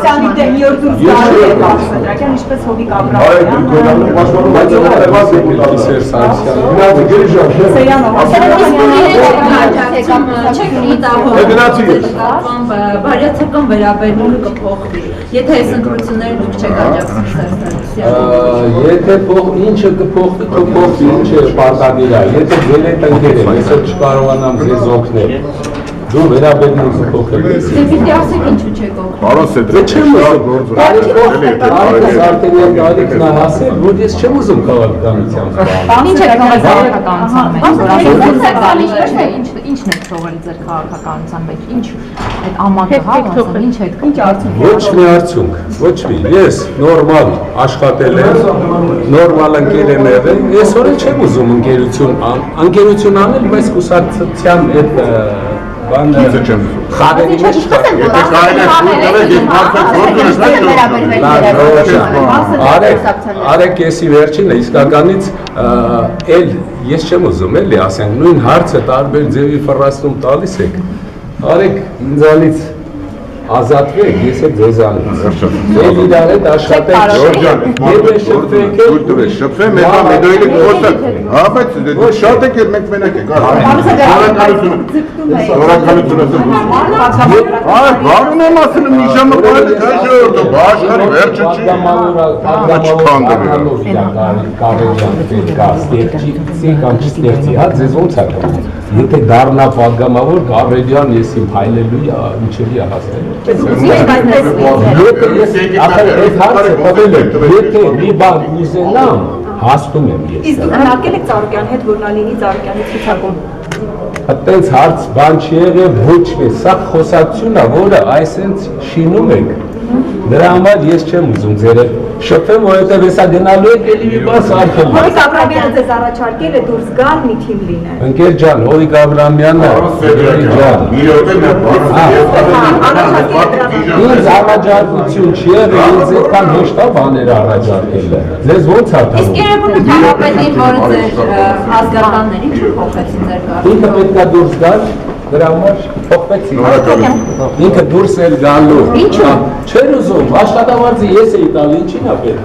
Սարգսյանի դեմ 7 դուրս գալու է Սեդրակյան, ինչպես Հովիկ Բարյացական վերաբերմունքը կփոխվի, եթե այս ընտրությունները դուք չեք աջակցում Սերժ Եթե ինչը կփոխվի, կփոխվի, ինչը պարտադիր է, եթե ձեր հետ ընկեր եմ, ես չկարողանամ ձեզ օգնել, դու վերաբերմունք փոխել ես։ Դե պիտի ասեք ինչու չեք օգնել։ Պարոն Սեդրակյան, Տարիքով արդեն տարիքն է հասել, որ ես չեմ ուզում քաղաքականությամբ զբաղվել։ Ինչ եք թողել քաղաքականության մեջ, ինչն եք թողել ձեր քաղաքականության մեջ, ինչ այդ ամակը հավասար, ինչ եք Ոչ մի արդյունք, ոչ մի, ես նորմալ աշխատել եմ, նորմալ ընկեր եմ եղել, այսօր չեմ ուզում ընկերություն անել, բայց կուսակցության այդ բանը խաղերի մեջ Արեք եսի վերջինը իսկականից էլ ես չեմ ուզում էլի ասենք նույն հարցը տարբեր ձևի ֆռասնում տալիս եք արեք ինձանից ազատվեք ես եք ձեզանից էլ իրար հետ աշխատեք շփվեմ մեկա մեդոյելի կողոսը հա բայց շատ եք էր մենք մենակ եք բարուն եմ ասել մի ժամը պայլը կայ ժողորդը բաշխարի վերջը չի Եթե դառնա պատգամավոր Գավրելյան ես իմ հայլելույա ինչելի է հասնել Եթե մի բան ուզենամ հասնում եմ ես Իսկ դուք հնակել եք Ծառուկյանի հետ, որ նա լինի Ծառուկյանի ցուցակում Այդպես հարց բան չի եղել ոչ մի սա խոսակցություն է որը այսենց շինում եք Դրա համար ես չեմ ուզում ձեր հետ շփվեմ, որովհետև հեսա գնալու եք էլի մի բան սարքել։ Հովիկ Աբրամյանը ձեզ առաջարկել է դուրս գալ մի թիմ լինել։ Ընկեր ջան, Հովիկ Աբրամյանը, ինձ առաջարկություն չի եղել, ինձ այդքան հեշտ է բաներ առաջարկել։ Ձեզ ո՞նց է թվում։ Իսկ երևում է Կարապետին, որը ձեր ազգականներին չփոխեցին ձեր կարգը։ Ինքը պետք է դուրս գալ, դրա համար փոխվեցի։ Ինքը դուրս էլ գալու։ Ինչու՞։ Չեր ուզում, աշխատավարձը ես էի տալի, ինչին է պետք։